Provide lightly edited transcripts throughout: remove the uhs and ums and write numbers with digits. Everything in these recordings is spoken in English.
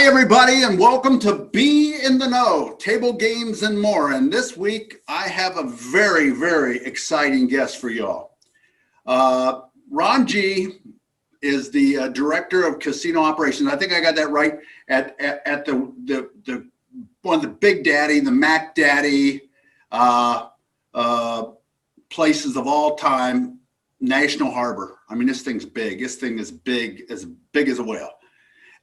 Hi, everybody, and welcome to Be in the Know, Table Games and More. And this week, I have a very, very exciting guest for y'all. Ron G is the director of casino operations. I think I got that right at the one of the Big Daddy, the Mac Daddy places of all time, National Harbor. I mean, this thing's big. This thing is big as a whale.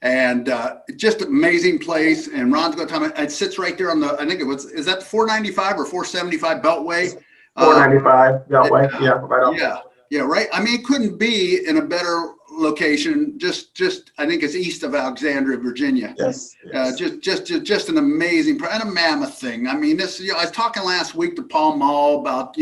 And just amazing place. And Ron's going to tell me, it sits right there on the, I think it was, is that 495 or 475 Beltway? 495 Beltway, yeah, right on. Yeah, right. I mean, it couldn't be in a better location. Just I think it's east of Alexandria, Virginia. Yes. Just an amazing and a mammoth thing. I mean, this. I was talking last week to Paul Mall about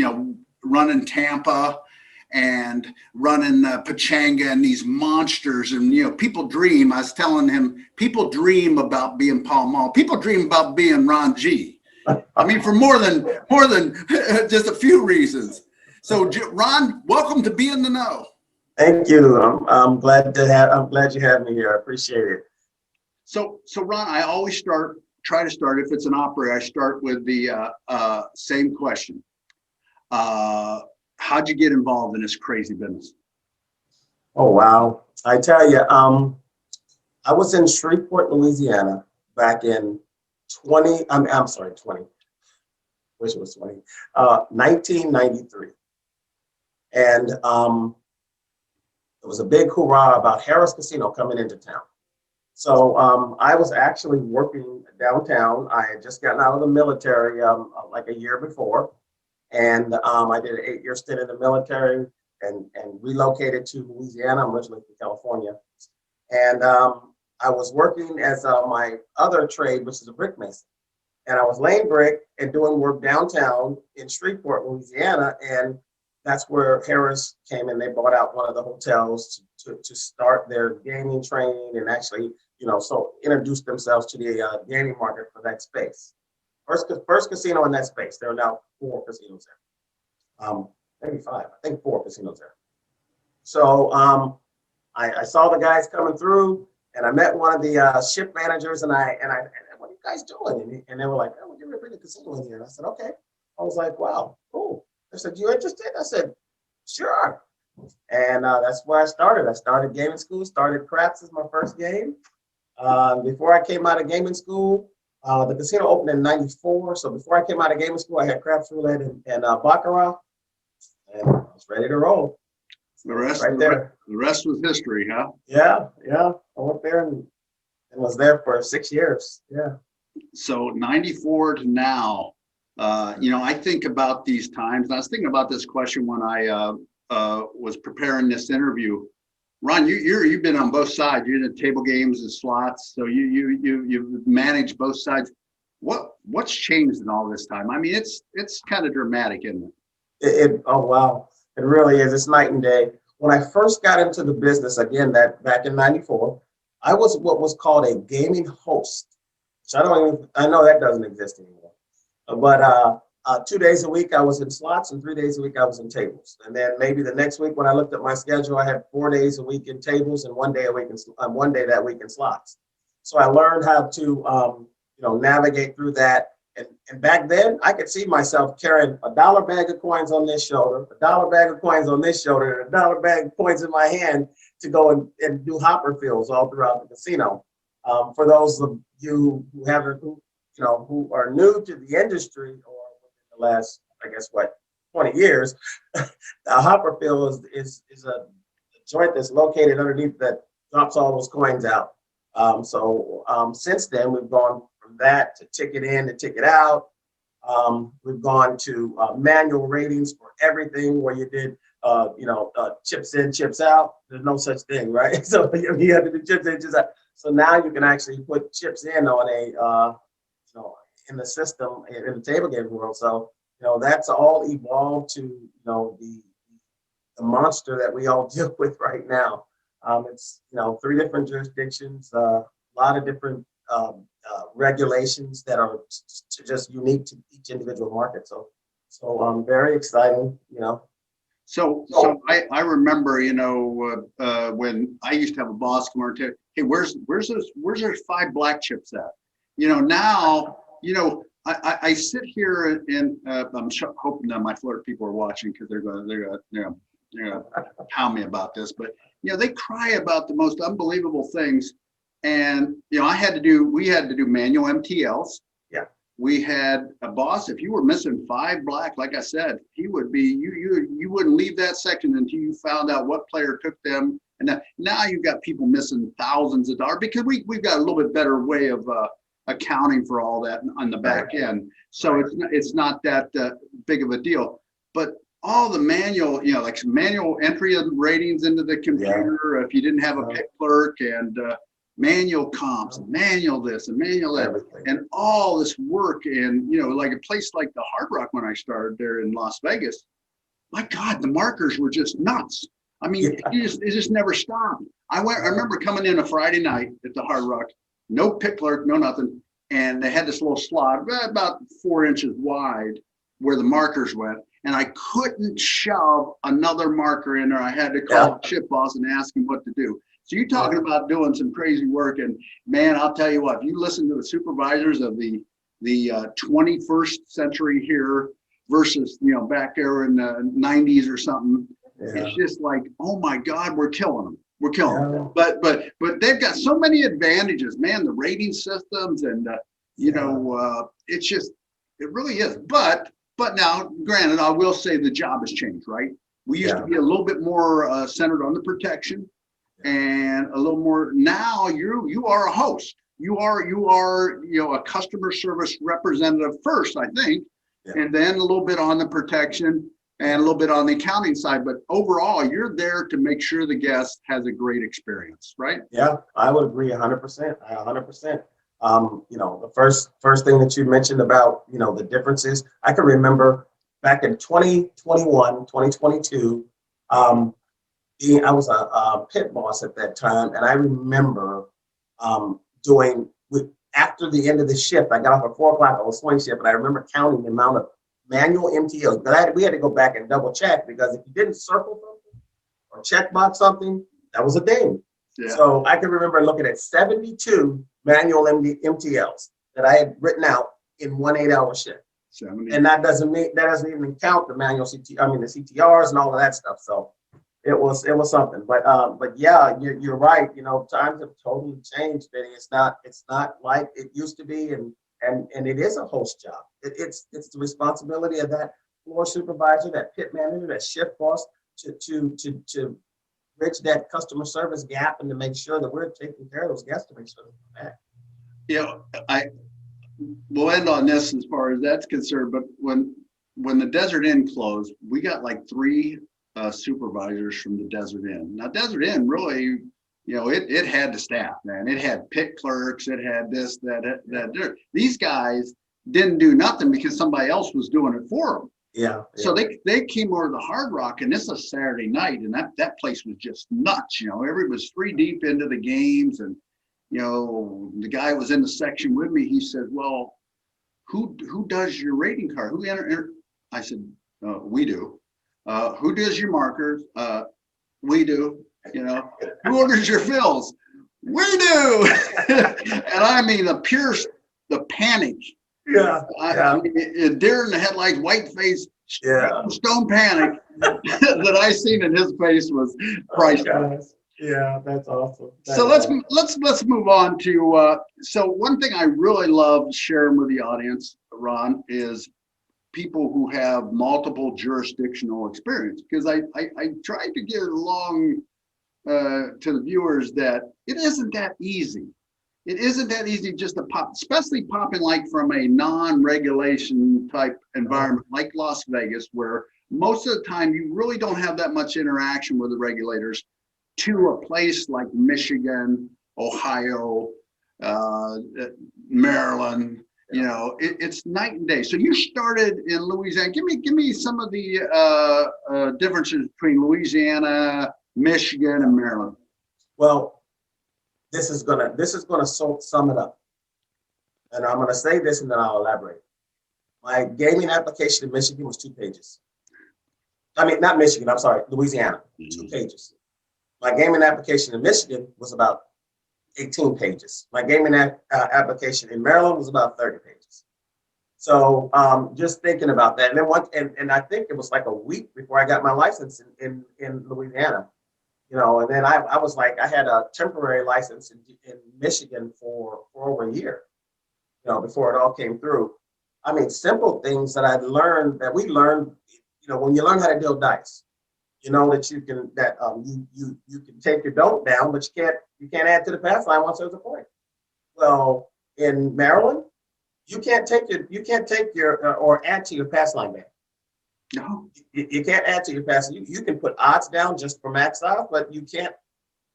running Tampa and running Pachanga and these monsters, and people dream. I was telling him, people dream about being Paul Mall. People dream about being Ron G. I mean, for more than just a few reasons. So, Ron, welcome to Be in the Know. Thank you. I'm glad you have me here. I appreciate it. So Ron, I always try to start, if it's an opera, I start with the same question. How'd you get involved in this crazy business? Oh, wow. I tell you, I was in Shreveport, Louisiana back in 1993. And it was a big hoorah about Harris Casino coming into town. So I was actually working downtown. I had just gotten out of the military like a year before. And I did an 8-year stint in the military and relocated to Louisiana. I'm originally from California. And I was working as my other trade, which is a brick mason. And I was laying brick and doing work downtown in Shreveport, Louisiana. And that's where Harris came in. They bought out one of the hotels to start their gaming training and actually, so introduce themselves to the gaming market for that space. First casino in that space. There are now 4 casinos there. Maybe 5. I think 4 casinos there. So I saw the guys coming through, and I met one of the ship managers, and I what are you guys doing? And they were like, oh, we're going to bring a casino in here. And I said, okay. I was like, wow, cool. They said, you interested? I said, sure. And that's where I started. I started gaming school, started craps as my first game. Before I came out of gaming school, the casino opened in '94. So before I came out of gaming school, I had craps, roulette, and baccarat, and I was ready to roll. The rest, right there. The rest was history, huh? Yeah. I went there and was there for 6 years. Yeah. So 94 to now, I think about these times. And I was thinking about this question when I was preparing this interview. Ron, you've been on both sides. You're in the table games and slots, so you've managed both sides. What's changed in all this time? I mean, it's kind of dramatic, isn't it? Oh wow, it really is. It's night and day. When I first got into the business, again, that back in '94, I was what was called a gaming host. So I know that doesn't exist anymore. But 2 days a week I was in slots, and 3 days a week I was in tables. And then maybe the next week when I looked at my schedule, I had 4 days a week in tables and 1 day a week in 1 day that week in slots. So I learned how to navigate through that. And back then I could see myself carrying a $1 bag of coins on this shoulder, a $1 bag of coins on this shoulder, and a $1 bag of coins in my hand to go and do hopper fills all throughout the casino. For those of you who are new to the industry or within the last, 20 years, the hopper fill is a joint that's located underneath that drops all those coins out. Since then, we've gone from that to ticket in to ticket out. We've gone to manual ratings for everything where you did, chips in, chips out. There's no such thing, right? So you have to do chips in, chips out. So now you can actually put chips in on in the system in the table game world. So that's all evolved to the monster that we all deal with right now. It's 3 different jurisdictions, a lot of different regulations that are just unique to each individual market. So very exciting, So I remember, when I used to have a boss come over and tell, hey, where's those 5 black chips at? Now, I sit here and I'm hoping that my Florida people are watching because they're gonna pound me about this, but they cry about the most unbelievable things. And we had to do manual MTLs. Yeah. We had a boss, if you were missing 5 black, like I said, he would be, you wouldn't leave that section until you found out what player took them. And now you've got people missing thousands of dollars because we've got a little bit better way of accounting for all that on the back end. So it's not that big of a deal. But all the manual, like manual entry of ratings into the computer, if you didn't have a pick clerk, and manual comps, manual this and manual that, and all this work. And like a place like the Hard Rock, when I started there in Las Vegas, my God, the markers were just nuts. I mean, it just never stopped. I remember coming in a Friday night at the Hard Rock, no pick clerk, no nothing, and they had this little slot about 4 inches wide where the markers went, and I couldn't shove another marker in there. I had to call the ship boss and ask him what to do. So you're talking about doing some crazy work, and man, I'll tell you what, if you listen to the supervisors of the 21st century here versus back there in the 90s or something, it's just like, oh my God, we're killing them. We're killing them. But they've got so many advantages, man. The rating systems and it's just, it really is. But now, granted, I will say the job has changed, right? We used to be a little bit more centered on the protection, and a little more. Now you are a host. You are a customer service representative first, I think, and then a little bit on the protection and a little bit on the accounting side. But overall, you're there to make sure the guest has a great experience, right? Yeah, I would agree 100%. 100%. The first thing that you mentioned about, the differences, I can remember back in 2021, 2022, I was a pit boss at that time. And I remember after the end of the shift, I got off at 4 o'clock on a swing shift, and I remember counting the amount of manual MTOs. But we had to go back and double check, because if you didn't circle something or check box something, that was a ding. Yeah. So I can remember looking at 72 manual MTLs that I had written out in 1 8-hour shift. 70. And that doesn't even count the manual the CTRs and all of that stuff. So it was something. But yeah, you're right. Times have totally changed, Benny. It's not like it used to be, and it is a host job. It's the responsibility of that floor supervisor, that pit manager, that shift boss to bridge that customer service gap, and to make sure that we're taking care of those guests, to make sure they're back. We'll end on this as far as that's concerned. But when the Desert Inn closed, we got like 3 supervisors from the Desert Inn. Now, Desert Inn really, it had the staff, man. It had pit clerks. It had this, that. These guys didn't do nothing because somebody else was doing it for them. Yeah. So they came over to the Hard Rock, and this is a Saturday night, and that place was just nuts. Everybody was 3 deep into the games, and the guy was in the section with me. He said, "Well, who does your rating card? Who enter?" I said, "We do." "Who does your markers?" "We do." "Who orders your fills?" "We do." And I mean the panic. Yeah. I mean, deer in the headlights, white face, stone panic that I seen in his face was priceless. Yeah, that's awesome. So let's move on to so one thing I really love sharing with the audience, Ron, is people who have multiple jurisdictional experience, because I tried to get along to the viewers that it isn't that easy. It isn't that easy just to pop, especially popping like from a non-regulation type environment like Las Vegas, where most of the time you really don't have that much interaction with the regulators, to a place like Michigan, Ohio, Maryland. It's night and day. So you started in Louisiana. Give me some of the differences between Louisiana, Michigan, and Maryland. Well, this is gonna sum it up, and I'm gonna say this and then I'll elaborate. My gaming application in Michigan was 2 pages. I mean, not Michigan, I'm sorry, Louisiana, 2 pages. My gaming application in Michigan was about 18 pages. My gaming application in Maryland was about 30 pages. So just thinking about that. And then and I think it was like a week before I got my license in Louisiana, and then I was like, I had a temporary license in Michigan for over a year, before it all came through. I mean, simple things that we learned, when you learn how to deal dice, that you can you can take your dope down, but you can't add to the pass line once there's a point. Well, in Maryland, you can't take your or add to your pass line back. No. You can't add to your pass. You can put odds down just for max odds, but you can't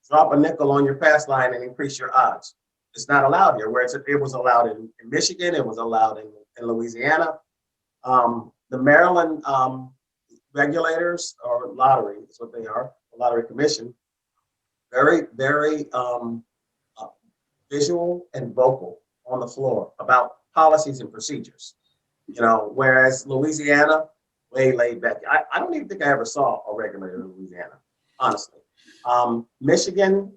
drop a nickel on your pass line and increase your odds. It's not allowed here. Whereas it was allowed in Michigan, it was allowed in Louisiana. The Maryland regulators, or lottery is what they are, the lottery commission, very, very visual and vocal on the floor about policies and procedures. Whereas Louisiana, way laid back. I don't even think I ever saw a regulator in Louisiana, honestly. Michigan,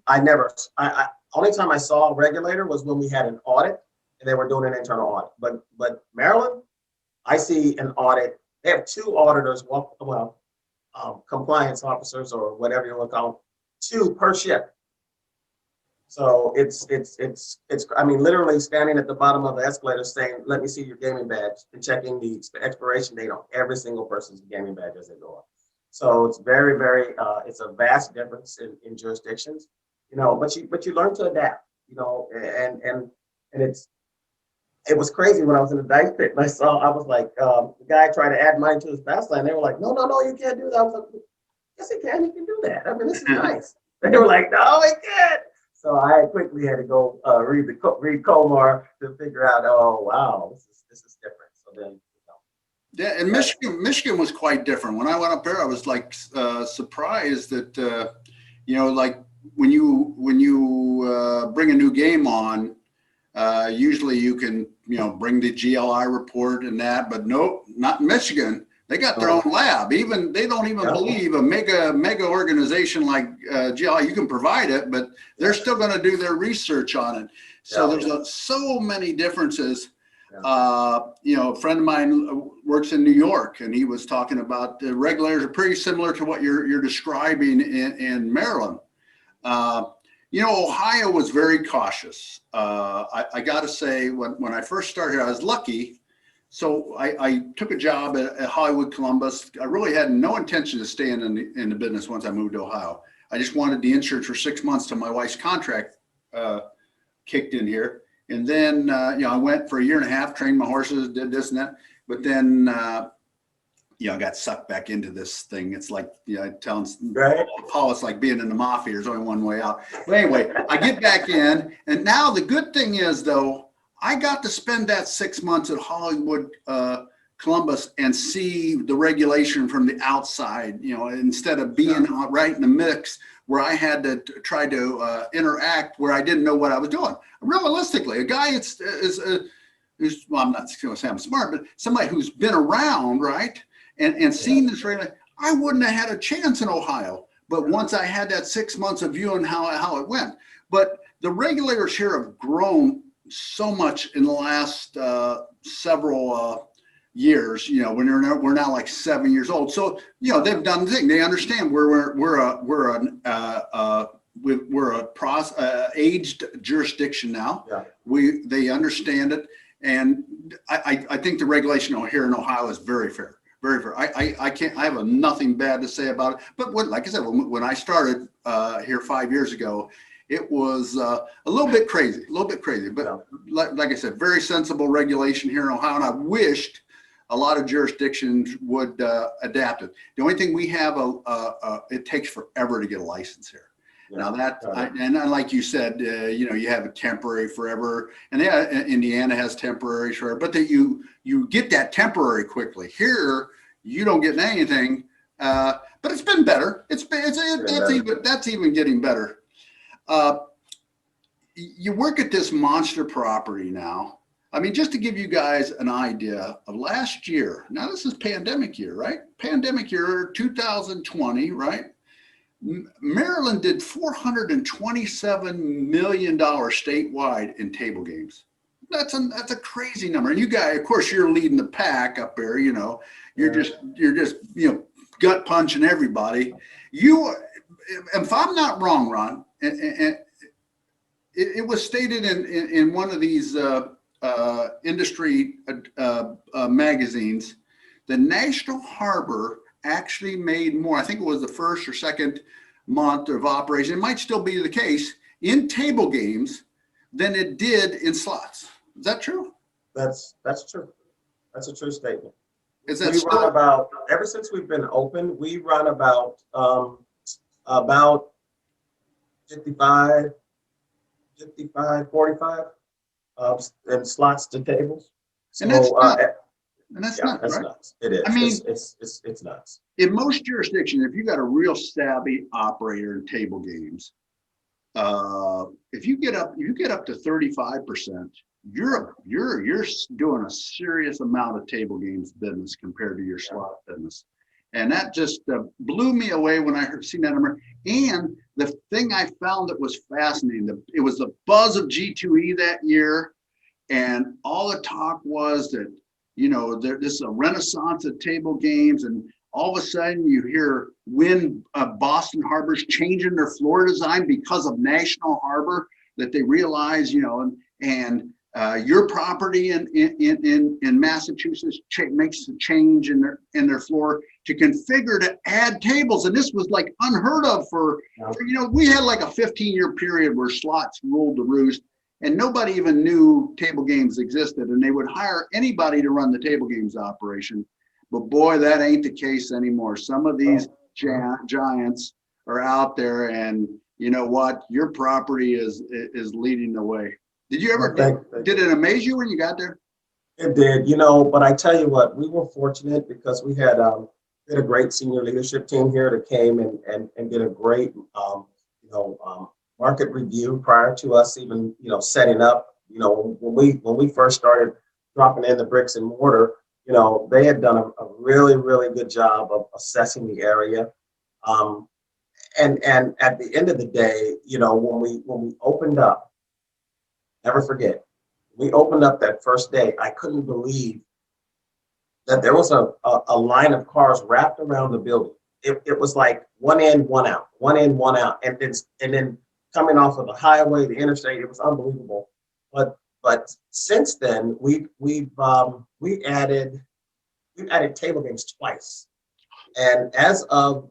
only time I saw a regulator was when we had an audit and they were doing an internal audit. But Maryland, I see an audit. They have 2 auditors, compliance officers or whatever you want to call them, 2 per ship. So it's I mean, literally standing at the bottom of the escalator saying, let me see your gaming badge, and checking the expiration date on every single person's gaming badge as they go up. So it's very, very, it's a vast difference in jurisdictions, but you learn to adapt, and it was crazy when I was in the dice pit and I was like, the guy tried to add money to his fast line. They were like, no, you can't do that. I was like, yes, he can do that. I mean, this is nice. They were like, no, he can't. So I quickly had to go read Comar to figure out, oh wow, this is different. So then, yeah, and Michigan was quite different. When I went up there, I was like surprised that like when you bring a new game on, usually you can bring the GLI report and that, but nope, not in Michigan. They got their own lab. They don't even believe a mega organization like GLI. You can provide it, but they're still going to do their research on it. So there's so many differences. A friend of mine works in New York, and he was talking about the regulators are pretty similar to what you're describing in Maryland. Ohio was very cautious. I got to say, when I first started here, I was lucky. So I took a job at Hollywood Columbus. I really had no intention of staying in the business once I moved to Ohio. I just wanted the insurance for 6 months till my wife's contract kicked in here. And then, I went for a year and a half, trained my horses, did this and that. But then, I got sucked back into this thing. It's like, telling Paul, it's like being in the mafia. There's only one way out. But anyway, I get back in. And now the good thing is, though, I got to spend that 6 months at Hollywood Columbus and see the regulation from the outside, instead of being right in the mix where I had to try to interact where I didn't know what I was doing. Realistically, a guy who's, well, I'm not going to say I'm smart, but somebody who's been around, right, and seen this regulation, I wouldn't have had a chance in Ohio. But once I had that 6 months of viewing how it went. But the regulators here have grown so much in the last several years. We're now like 7 years old. So they've done the thing. They understand we're a aged jurisdiction now. Yeah. They understand it, and I think the regulation here in Ohio is very fair. Very fair. I have nothing bad to say about it. But like I said, when I started here 5 years ago, it was a little bit crazy, but like I said, very sensible regulation here in Ohio, and I wished a lot of jurisdictions would adapt it. The only thing we have, it takes forever to get a license here. Yeah, now and like you said, you have a temporary forever, and Indiana has temporary forever, but that you get that temporary quickly. Here, you don't get anything, but it's been better. That's even getting better. You work at this monster property now. I mean, just to give you guys an idea of last year, now this is pandemic year, right? Pandemic year 2020, right? Maryland did $427 million statewide in table games. That's a crazy number. And you guys, of course, you're leading the pack up there. You know, you're just gut punching everybody. You, if I'm not wrong, Ron, and it was stated in one of these industry magazines, the National Harbor actually made more. I think it was the first or second month of operation. It might still be the case in table games than it did in slots. Is that true? That's true. That's a true statement. Is that We still run about, ever since we've been open, we run about 55, 45 and slots to tables. So, and that's nuts. And that's yeah, nuts, that's right? nuts. It is. I mean, it's nuts. in most jurisdictions, if you got a real savvy operator in table games, if you get up to 35%, you're doing a serious amount of table games business compared to your slot business. And that just blew me away when I seen that number. And the thing I found that was fascinating, it was the buzz of G2E that year. And all the talk was that, you know, this is a renaissance of table games. And all of a sudden you hear Boston Harbor's changing their floor design because of National Harbor, that they realize, you know, and your property in Massachusetts makes a change in their floor to configure to add tables. And this was like unheard of for you know, we had like a 15-year period where slots ruled the roost and nobody even knew table games existed, and they would hire anybody to run the table games operation. But boy, that ain't the case anymore. Some of these giants are out there, and you know what? Your property is leading the way. Did you ever, did it amaze you when you got there? It did, you know, but I tell you what, we were fortunate because we had a great senior leadership team here that came and did a great, market review prior to us even, you know, setting up. You know, when we first started dropping in the bricks and mortar, you know, they had done a really, really good job of assessing the area. And at the end of the day, you know, when we opened up, never forget, we opened up that first day, I couldn't believe that there was a line of cars wrapped around the building. It was like one in, one out, one in, one out. And then coming off of the highway, the interstate, it was unbelievable. But since then, we added table games twice. And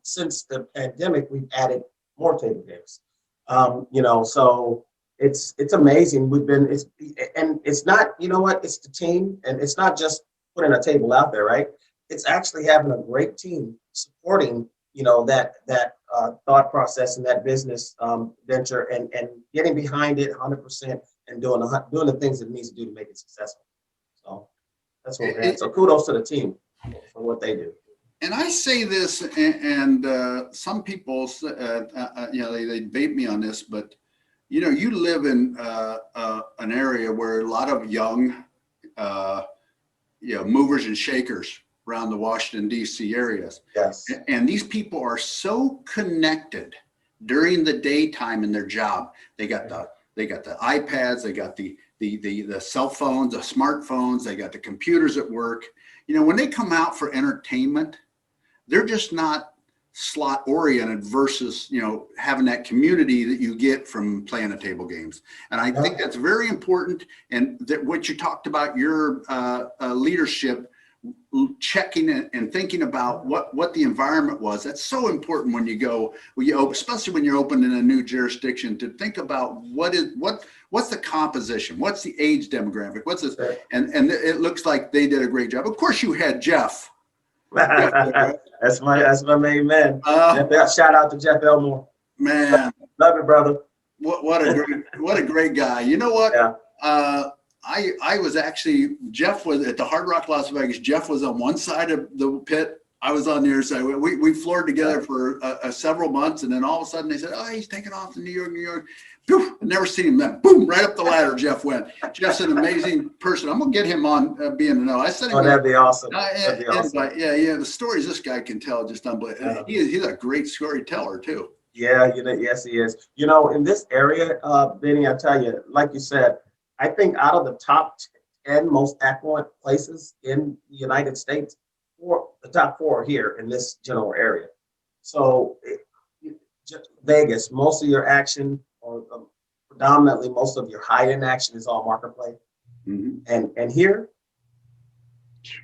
since the pandemic, we've added more table games. You know, so it's amazing. It's not, you know what, it's the team, and it's not just putting a table out there, right? It's actually having a great team supporting, you know, that thought process and that business venture, and getting behind it 100% and doing the things it needs to do to make it successful. So that's what we're at. So kudos to the team for what they do. And I say this, and some people, you know, they debate me on this, but you know, you live in an area where a lot of young, you know, movers and shakers around the Washington, D.C. areas. Yes. And these people are so connected during the daytime in their job. They got the iPads, they got the cell phones, the smartphones, they got the computers at work. You know, when they come out for entertainment, they're just not slot oriented versus, you know, having that community that you get from playing the table games. And I think that's very important. And that what you talked about, your leadership, checking and thinking about what the environment was. That's so important when you go, especially when you're open in a new jurisdiction, to think about what's the composition, what's the age demographic, what's this, and it looks like they did a great job. Of course, you had Jeff. That's my main man. Shout out to Jeff Elmore. Man, love it, brother. What a great guy. You know what? Yeah. I was actually, Jeff was at the Hard Rock Las Vegas. Jeff was on one side of the pit I was on their side. We floored together for several months, and then all of a sudden they said, "Oh, he's taking off to New York, New York." Poof, I never seen him. Then boom, right up the ladder. Jeff went. Jeff's an amazing person. I'm gonna get him on being to know. I said, "Oh, that'd be awesome. That'd be awesome." Yeah. The stories this guy can tell just unbelievable. He's a great storyteller too. Yeah, yes, he is. You know, in this area, Benny, I tell you, like you said, I think out of the top 10 most affluent places in the United States, the top four are here in this general area. So Vegas, most of your action, or predominantly most of your high-end action, is all marketplace. Mm-hmm. And here,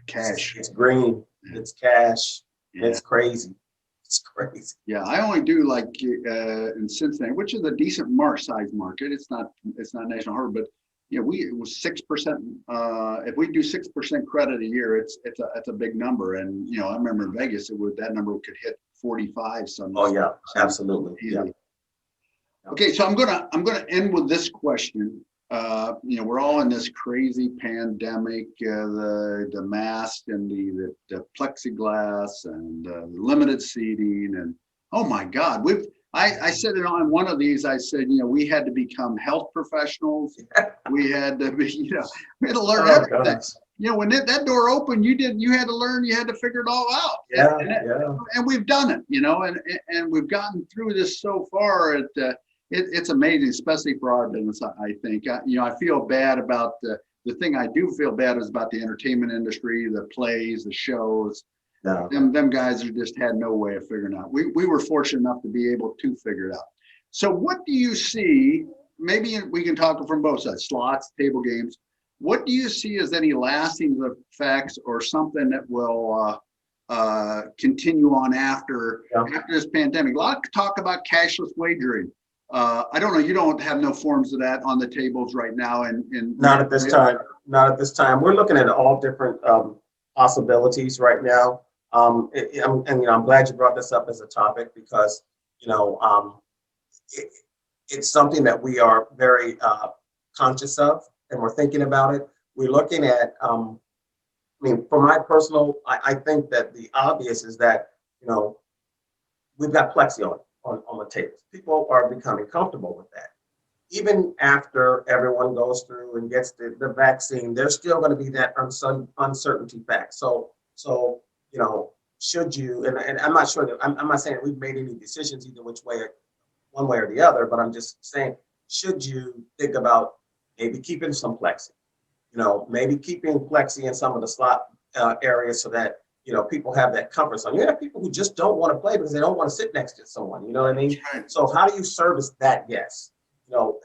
cash. It's green. It's cash. Yeah. It's crazy. It's crazy. Yeah, I only do like in Cincinnati, which is a decent size market. It's not National Harbor, but it was 6%. If we do 6% credit a year, it's a big number. And I remember in Vegas, that number could hit 45 some. Oh yeah, absolutely. Yeah. Okay, so I'm gonna end with this question. We're all in this crazy pandemic, the mask and the plexiglass and limited seating, and oh my God, I said it on one of these. I said, we had to become health professionals. We had to be, we had to learn everything. When that door opened, you had to learn, you had to figure it all out. Yeah, and we've done it, and we've gotten through this so far. It's amazing, especially for our business. I think, I feel bad about the thing I do feel bad is about the entertainment industry, the plays, the shows. No. Them guys who just had no way of figuring out. We were fortunate enough to be able to figure it out. So what do you see? Maybe we can talk from both sides, slots, table games. What do you see as any lasting effects or something that will continue on after this pandemic? A lot of talk about cashless wagering. I don't know. You don't have no forms of that on the tables right now, and not at this time. Not at this time. We're looking at all different possibilities right now. I'm glad you brought this up as a topic because it's something that we are very conscious of, and we're thinking about it. We're looking at. For my personal, I think that the obvious is that we've got plexi on the tables. People are becoming comfortable with that. Even after everyone goes through and gets the vaccine, there's still going to be that uncertainty fact. So should you, and I'm not sure that, I'm not saying we've made any decisions either one way or the other, but I'm just saying, should you think about maybe keeping some plexi? Maybe keeping plexi in some of the slot areas so that people have that comfort zone. You have people who just don't want to play because they don't want to sit next to someone. You know what I mean? Right. So how do you service that guest?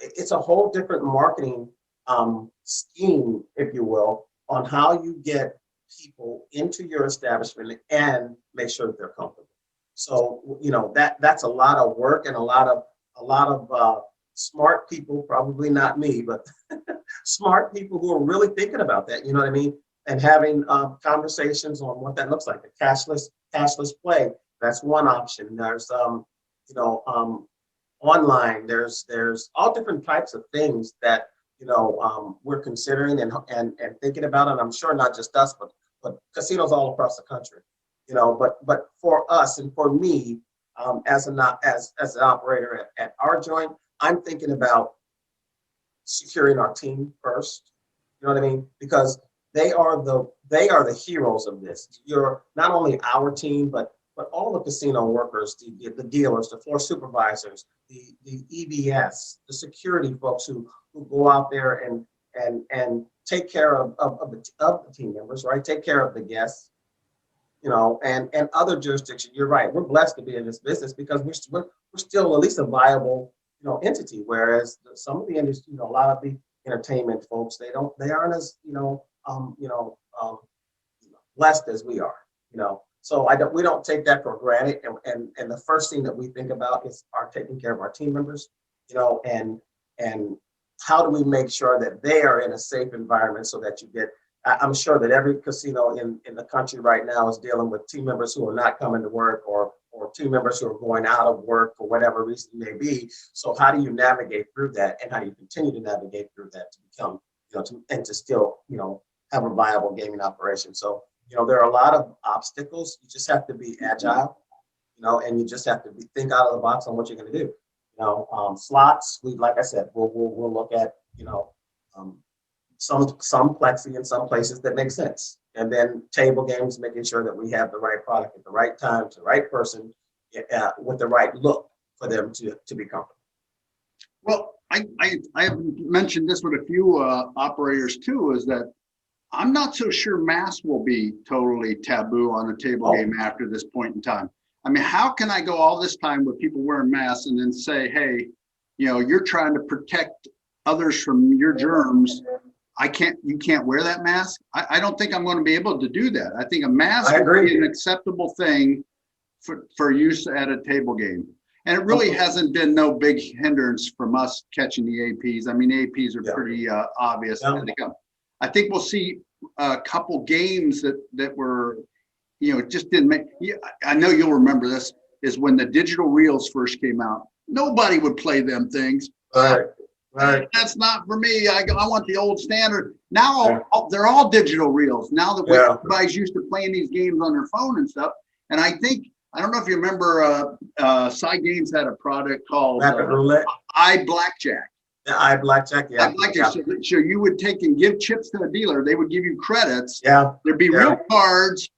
It's a whole different marketing scheme, if you will, on how you get people into your establishment and make sure that they're comfortable. So that's a lot of work and a lot of smart people, probably not me, but smart people who are really thinking about that. You know what I mean? And having conversations on what that looks like. The cashless play, that's one option. There's online. There's all different types of things that we're considering and thinking about, and I'm sure not just us, but casinos all across the country. But for us and for me, as an operator at our joint, I'm thinking about securing our team first. You know what I mean? Because they are the heroes of this. You're not only our team, but all the casino workers, the dealers, the floor supervisors, the EBS, the security folks who go out there and take care of the team members, right? Take care of the guests, and other jurisdictions. You're right. We're blessed to be in this business because we're still at least a viable entity. Whereas some of the industry, a lot of the entertainment folks, they aren't as blessed as we are. So we don't take that for granted. And the first thing that we think about is taking care of our team members, and how do we make sure that they are in a safe environment so that you get. I'm sure that every casino in the country right now is dealing with team members who are not coming to work or team members who are going out of work for whatever reason it may be. So how do you navigate through that, and how do you continue to navigate through that to become, and to still, have a viable gaming operation? So there are a lot of obstacles. You just have to be agile, and you just have to think out of the box on what you're going to do. Slots, like I said, we'll look at, um, some plexi in some places that make sense. And then table games, making sure that we have the right product at the right time to the right person with the right look for them to be comfortable. Well, I have mentioned this with a few operators too, is that I'm not so sure masks will be totally taboo on a table game after this point in time. I mean, how can I go all this time with people wearing masks and then say, hey, you're trying to protect others from your germs. You can't wear that mask. I don't think I'm going to be able to do that. I think a mask would be an acceptable thing for use at a table game. And it really hasn't been no big hindrance from us catching the APs. I mean, APs are pretty obvious. I think we'll see a couple games that were, just didn't make. I know you'll remember this, is when the digital reels first came out. Nobody would play them things. Right. That's not for me. I want the old standard. Now they're all digital reels. Now that everybody's used to playing these games on their phone and stuff. And I don't know if you remember, Side Games had a product called iBlackjack. Yeah, iBlackjack, yeah. iBlackjack. So you would take and give chips to a dealer. They would give you credits. Yeah. There'd be real cards,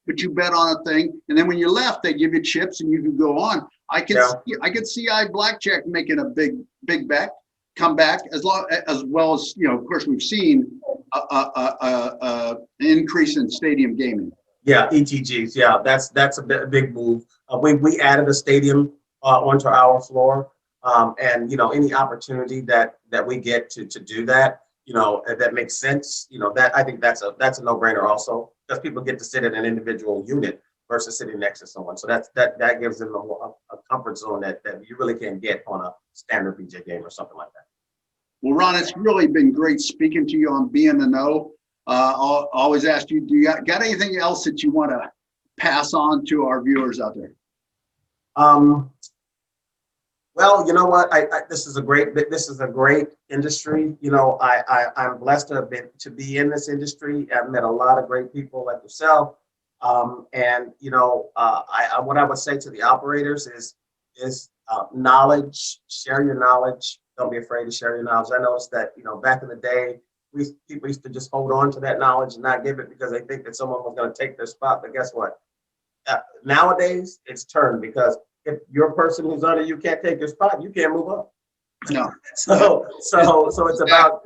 but you bet on a thing. And then when you left, they give you chips and you could go on. I could see iBlackjack making a big bet, come back as well as, of course, we've seen an increase in stadium gaming. Yeah, ETGs. Yeah, that's a big move. We added a stadium onto our floor, and any opportunity that we get to do that, that makes sense. That I think that's a no-brainer also, because people get to sit in an individual unit versus sitting next to someone. So that gives them a comfort zone that you really can't get on a standard BJ game or something like that. Well, Ron, it's really been great speaking to you on Being the Know. I'll always ask you, do you got anything else that you want to pass on to our viewers out there? Well, you know what? This is a great industry. I'm blessed to be in this industry. I've met a lot of great people like yourself. And what I would say to the operators is knowledge. Share your knowledge. Don't be afraid to share your knowledge. I noticed that back in the day, people used to just hold on to that knowledge and not give it because they think that someone was going to take their spot. But guess what? Nowadays, it's turned, because if your person who's under you can't take your spot, you can't move up. No. So it's about,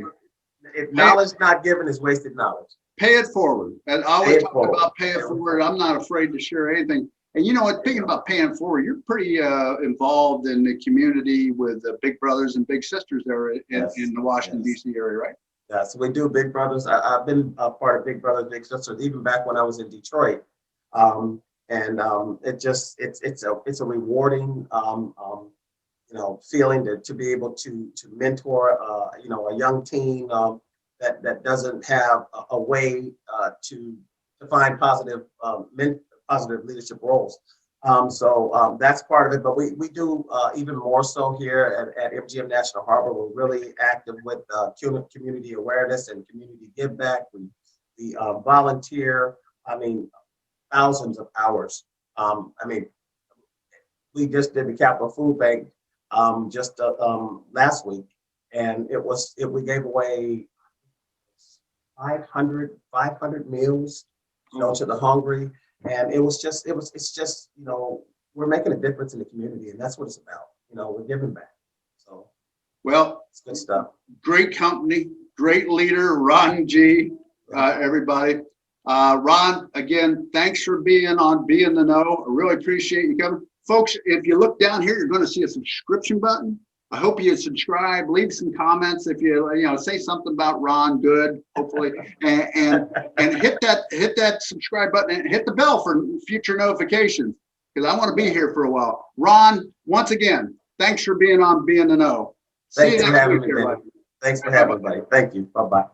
if knowledge not given is wasted knowledge. Pay it forward. And I always talk about pay it forward. I'm not afraid to share anything. And thinking about paying it forward, you're pretty involved in the community with the Big Brothers and Big Sisters there in the Washington, D.C. area, right? Yeah, so we do Big Brothers. I've been a part of Big Brothers, Big Sisters, even back when I was in Detroit. It's a rewarding, feeling to be able to mentor, a young team that doesn't have a way to find positive leadership roles. So that's part of it, but we do even more so here at MGM National Harbor. We're really active with community awareness and community give back. We volunteer, thousands of hours. We just did the Capital Food Bank just last week, and we gave away 500 meals, to the hungry. And it's just, we're making a difference in the community, and that's what it's about. We're giving back. So, well, it's good stuff. Great company, great leader, Ron G. Everybody. Ron, again, thanks for being on Be in the Know. I really appreciate you coming. Folks, if you look down here, you're going to see a subscription button. I hope you subscribe, leave some comments. If you say something about Ron, good, hopefully, and hit that subscribe button and hit the bell for future notifications, because I want to be here for a while. Ron, once again, thanks for being on Be in the Know. Thanks for having me. Thanks for having me. Thank you. Bye-bye.